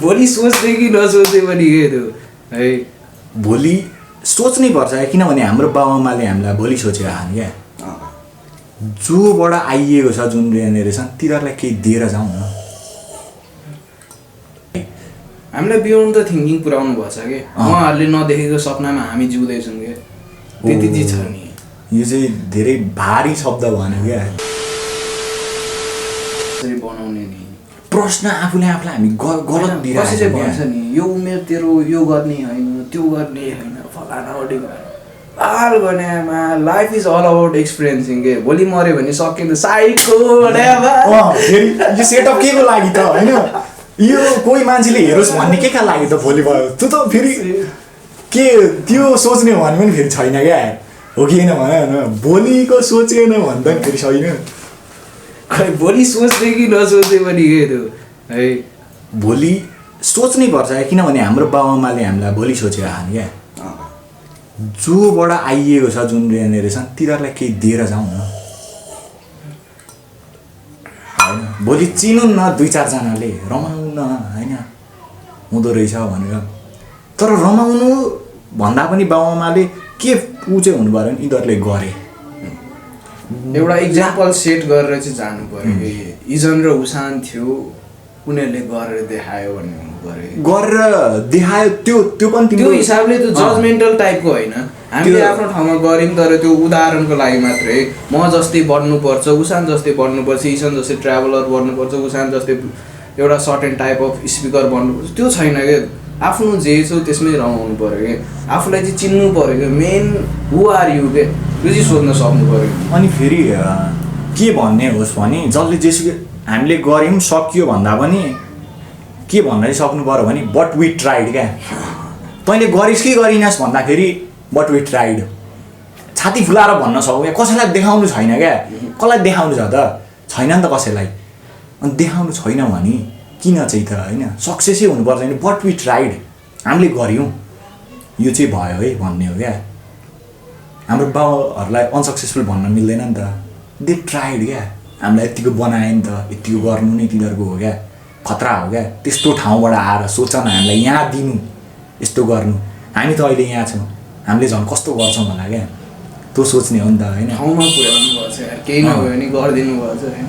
भोलि सोच्दै कि नसोच्दै पनि के त्यो है भोलि सोच्नै पर्छ किनभने हाम्रो बाबुआमाले हामीलाई भोलि सोचेर हाल्नु क्या जोबाट आइएको छ जुन जेनेरेसन तिनीहरूलाई केही दिएर जाउँ न हामीलाई बियोन्ड द थिङ्किङ पुऱ्याउनु भएको छ कि उहाँहरूले नदेखेको सपनामा हामी जिउँदैछौँ क्या त्यति चाहिँ छ नि यो चाहिँ धेरै भारी शब्द भन्यो क्या बनाउने नि प्रश्न आफूले आफूलाई हामी गलत कसैले दिइरहेको भन्छ नि यो उमेर तेरो यो गर्ने होइन त्यो गर्ने होइन फलाना हाल गर्नेमा life is all about experiencing के भोलि मऱ्यो भने सकिन्छ साइको यो सेटअप के को लागि त होइन यो कोही मान्छेले हेरोस् भन्ने के का लागि त भोलि भयो त्यो त फेरि के त्यो सोच्ने भन्ने पनि फेरि छैन क्या हो कि होइन भन भोलिको सोचेन भन्दा पनि फेरि छैन खै भोलि सोच्दै कि नसोच्दै पनि के त्यो है भोलि सोच्नै पर्छ किनभने हाम्रो बाबुआमाले हामीलाई भोलि सोचेर हाल्नु क्या जोबाट आइएको छ जुन जेनेरेसन तिनीहरूलाई केही दिएर जाउँ न होइन भोलि चिनुन् न 2-4जनाले रमाउनु न होइन हुँदो रहेछ भनेर तर रमाउनु भन्दा पनि बाबुआमाले के ऊ चाहिँ हुनु पऱ्यो नि यिनीहरूले गरे एउटा इक्जाम्पल सेट गरेर चाहिँ जानु पऱ्यो कि इजन र उसान थियो उनीहरूले गरेर देखायो भन्ने हुनु पऱ्यो गरेर देखायो त्यो पनि त्यो हिसाबले त्यो जजमेन्टल टाइपको होइन हामीले आफ्नो ठाउँमा गऱ्यौँ तर त्यो उदाहरणको लागि मात्रै म जस्तै बढ्नुपर्छ उसान जस्तै बढ्नुपर्छ इसन जस्तै ट्राभलर बढ्नुपर्छ उसान जस्तै एउटा सर्टेन टाइप अफ स्पिकर बन्नुपर्छ त्यो छैन क्या आफ्नो जे छ त्यसमै रमाउनु पऱ्यो कि आफूलाई चाहिँ चिन्नु पऱ्यो कि मेन हु आर यु के त्यो चाहिँ सोध्न सक्नु पऱ्यो अनि फेरि के भन्ने होस् भने जसले जेसुकै हामीले गऱ्यौँ सकियो भन्दा पनि के भन्न चाहिँ सक्नु पऱ्यो भने बट वी ट्राइड क्या तैँले गरिस् कि गरिनस् भन्दाखेरि बट वी ट्राइड छाती फुलाएर भन्न सकौँ क्या कसैलाई देखाउनु छैन क्या कसलाई देखाउनु छ त छैन नि त कसैलाई अनि देखाउनु छैन भने किन चाहिँ त होइन सक्सेसै हुनुपर्छ भने बट वी ट्राइड हामीले गऱ्यौँ यो चाहिँ भयो है भन्ने हो क्या हाम्रो बाउहरूलाई अनसक्सेसफुल भन्न मिल्दैन नि त दे ट्राइड क्या हामीलाई यत्तिको बनायो नि त यत्तिको गर्नु नै तिनीहरूको हो क्या खतरा हो क्या त्यस्तो ठाउँबाट आएर सोच न हामीलाई यहाँ दिनु यस्तो गर्नु हामी त अहिले यहाँ छौँ हामीले झन् कस्तो गर्छौँ होला क्या त्यो सोच्ने हो नि त होइन ठाउँमा पुर्याउनु भएको छ केही नभयो भने गरिदिनु भएको छ होइन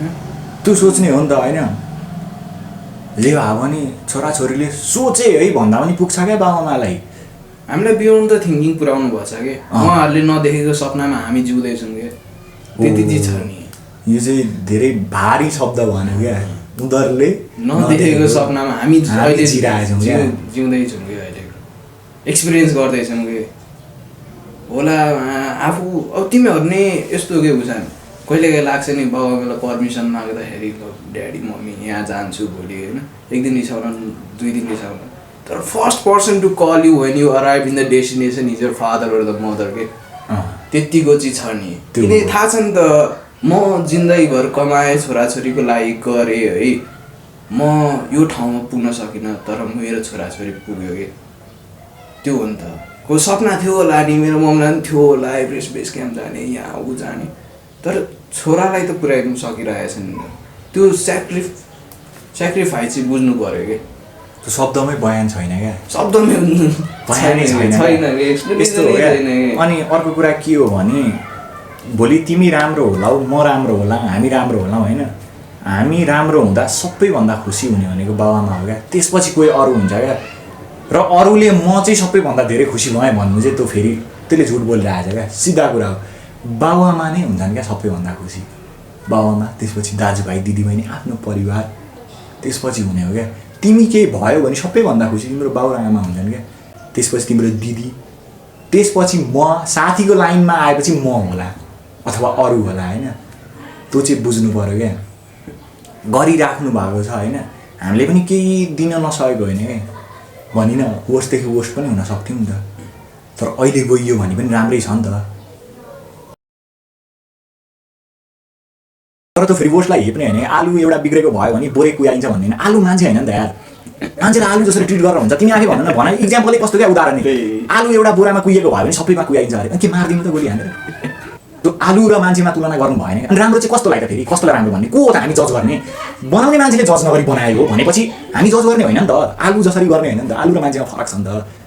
त्यो सोच्ने हो नि त होइन ले भए पनि छोराछोरीले सोचे है भन्दा पनि पुग्छ क्या बाबुआमालाई हामीलाई बियोन्ड द थिङ्किङ पुऱ्याउनु भएको छ कि उहाँहरूले नदेखेको सपनामा हामी जिउँदैछौँ क्या त्यति चाहिँ छ नि यो चाहिँ धेरै भारी शब्द भन्यो क्या उनीहरूले नदेखेको सपनामा हामी अहिले जिराएछौँ क्या जिउँदैछौँ कि अहिले एक्सपिरियन्स गर्दैछौँ कि होला आफू अब तिमीहरू नै यस्तो के हुन्छन् कहिले काहीँ लाग्छ नि बाबुआमालाई पर्मिसन माग्दाखेरि ड्याडी मम्मी यहाँ जान्छु भोलि होइन एक दिन रिसाउला 2 दिन रिसाउला तर first person to call you when you arrive in the destination is your father or the mother के त्यत्तिको चाहिँ छ नि किनकि थाहा छ नि त म जिन्दगीभर कमाएँ छोराछोरीको लागि गरेँ है म यो ठाउँमा पुग्न सकिनँ तर मेरो छोराछोरी पुग्यो कि त्यो हो नि त को सपना थियो होला नि मेरो मम्मीलाई पनि थियो होला एभरेस्ट बेस क्याम्प जाने यहाँ ऊ जाने तर छोरालाई त पुर्याइदिनु सकिरहेछ नि त त्यो सेक्रिफाइस चाहिँ बुझ्नु पऱ्यो कि त्यो शब्दमै बयान छैन क्या शब्दमै बयानै छैन यस्तो हो क्या अनि अर्को कुरा के हो भने भोलि तिमी राम्रो होला म राम्रो होला हामी राम्रो होला होइन हामी राम्रो हुँदा सबैभन्दा खुसी हुने भनेको बाबुआमा हो क्या त्यसपछि कोही अरू हुन्छ क्या र अरूले म चाहिँ सबैभन्दा धेरै खुसी भएँ भन्नु चाहिँ त्यो फेरि त्यसले झुट बोलिरहेछ क्या सिधा कुरा हो बाबुआमा नै हुन्छन् क्या सबैभन्दा खुसी बाबुआमा त्यसपछि दाजुभाइ दिदीबहिनी आफ्नो परिवार त्यसपछि हुने हो क्या तिमी केही भयो भने सबैभन्दा खुसी तिम्रो बाउ र आमा हुन्छन् क्या त्यसपछि तिम्रो दिदी त्यसपछि म साथीको लाइनमा आएपछि म होला अथवा अरू होला होइन त्यो चाहिँ बुझ्नु पऱ्यो क्या गरिराख्नु भएको छ होइन हामीले पनि केही दिन नसकेको होइन क्या भनिन वर्स्टदेखि वर्स्ट पनि हुन सक्थ्यौँ नि त तर अहिले गइयो भने पनि राम्रै छ नि त तर त्यो फेरि वर्स्टलाई हेप्ने होइन आलु एउटा बिग्रेको भयो भने बोरे कुहाइन्छ भन्दैन आलु मान्छे होइन नि त यार मान्छेलाई आलु जसरी ट्रिट गरेर हुन्छ तिमी आफै भन न भन इक्जाम्पलै कस्तो क्या उदाहरण आलु एउटा बोरामा कुहिएको भयो भने सबैमा कुहाइन्छ अरे के मारिदिनु त गोली हानेर त्यो आलु र मान्छेमा तुलना गर्नु भएन। अनि राम्रो चाहिँ कस्तो लाग्यो फेरि, कस्तोलाई राम्रो भन्ने, को हो त हामी जज गर्ने? बनाउने मान्छेले जज नगरी बनायो भनेपछि हामी जज गर्ने होइन नि त, आलु जसरी गर्ने होइन नि त, आलु र मान्छेमा फरक छ नि त।